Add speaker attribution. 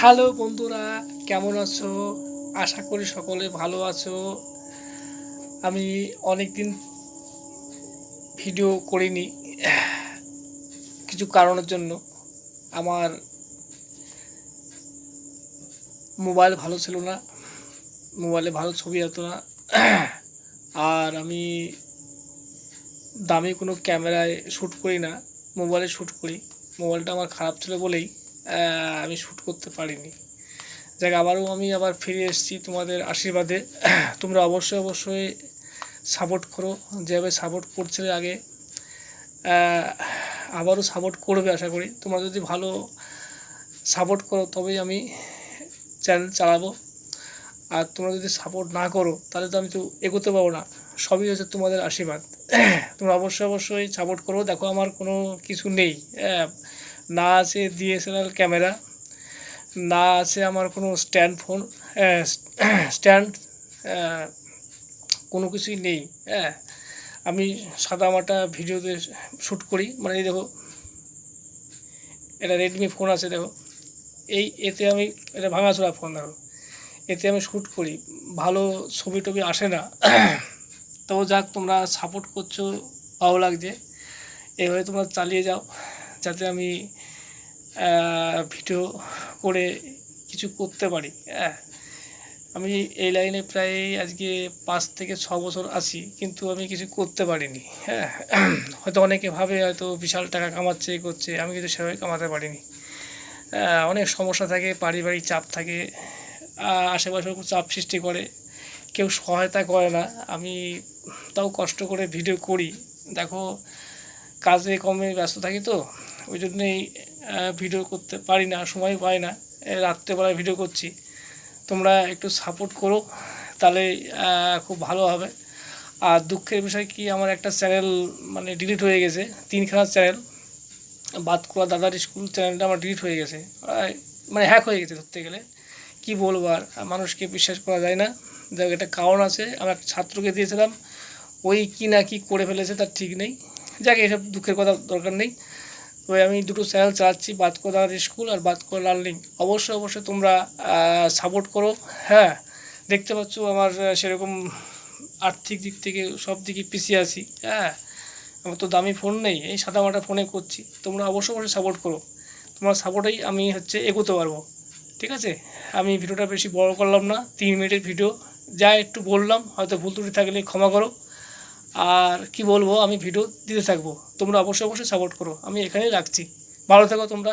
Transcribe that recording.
Speaker 1: Hello বন্ধুরা, কেমন আছো? আশা করি সকলে ভালো আছো। আমি অনেক দিন ভিডিও করিনি কিছু কারণের জন্য। আমার মোবাইল ভালো ছিল না, মোবাইলে ভালো ছবি হতো না। আর আমি দামি কোনো ক্যামেরায় শ্যুট করি না, মোবাইলে শ্যুট করি। মোবাইলটা আমার খারাপ ছিল বলেই আমি শ্যুট করতে পারিনি। যাক, আমি আবার ফিরে এসেছি তোমাদের আশীর্বাদে। তোমরা অবশ্যই সাপোর্ট করো, যেভাবে সাপোর্ট করছিলে আগে আবারও সাপোর্ট করবে আশা করি। তোমরা যদি ভালো সাপোর্ট করো তবেই আমি চ্যানেল চালাবো। আর তোমরা যদি সাপোর্ট না করো তাহলে তো আমি তো এগোতে পারবো না। সবই হচ্ছে তোমাদের আশীর্বাদ। তোমরা অবশ্যই সাপোর্ট করো। দেখো, আমার কোনো কিছু নেই, না আছে ডিএসএলআর ক্যামেরা, না আছে আমার কোনো স্ট্যান্ড, কোনো কিছুই নেই। আমি সাদামাটা ভিডিওতে শ্যুট করি। মানে এই দেখো, এটা রেডমি ফোন আছে, দেখো এতে আমি, এটা ভাঙাচোরা ফোন, দেখো এতে আমি শ্যুট করি। ভালো ছবি টবি আসে না। তো যাক, তোমরা সাপোর্ট করছো, ভালো লাগছে। এইভাবে তোমরা চালিয়ে যাও, যাতে আমি ভিডিও করে কিছু করতে পারি। আমি এই লাইনে প্রায় আজকে 5 থেকে 6 বছর আছি, কিন্তু আমি কিছু করতে পারিনি। হয়তো অনেকে ভাবে হয়তো বিশাল টাকা কামাচ্ছে, করছে, আমি কিন্তু সেভাবে কামাতে পারিনি। অনেক সমস্যা থাকে, পারিবারিক চাপ থাকে, আশেপাশে চাপ সৃষ্টি করে, কেউ সহায়তা করে না। আমি তাও কষ্ট করে ভিডিও করি। দেখো, কাজে কমে ব্যস্ত থাকি, তো ওই জন্যেই ভিডিও করতে পারি না, সময় পাই না। রাত্রেবেলায় ভিডিও করছি। তোমরা একটু সাপোর্ট করো, তাহলে খুব ভালো হবে। আর দুঃখের বিষয় কি, আমার একটা চ্যানেল মানে ডিলিট হয়ে গেছে। 3খানা চ্যানেল, বাতকুড়া দাদার স্কুল চ্যানেলটা আমার ডিলিট হয়ে গেছে, মানে হ্যাক হয়ে গেছে ধরতে গেলে। কি বলবো, আর মানুষকে বিশ্বাস করা যায় না। দেখ, একটা কারণ আছে, আমি একটা ছাত্রকে দিয়েছিলাম, ওই কি না কি করে ফেলেছে তার ঠিক নেই। যাক, এসব দুঃখের কথা দরকার নেই। তবে আমি দুটো চ্যানেল চালাচ্ছি, বাতকুড়া দাদার স্কুল আর বাতকুড়া লার্নিং। অবশ্যই তোমরা সাপোর্ট করো। হ্যাঁ, দেখতে পাচ্ছ আমার সেরকম আর্থিক দিক থেকে সব দিকে পিছিয়ে আছি। আমার তো দামি ফোন নেই, এই সাদামাটা ফোনে করছি। তোমরা অবশ্যই সাপোর্ট করো। তোমার সাপোর্টেই আমি এগোতে পারবো। ঠিক আছে, আমি ভিডিওটা বেশি বড় করলাম না, 3 মিনিটের ভিডিও। যা একটু বললাম, হয়তো ভুল ত্রুটি থাকলে ক্ষমা করো। আর কি বলবো, আমি ভিডিও দিতে থাকবো। তোমরা অবশ্যই সাপোর্ট করো। আমি এখানেই রাখছি। ভালো থেকো তোমরা।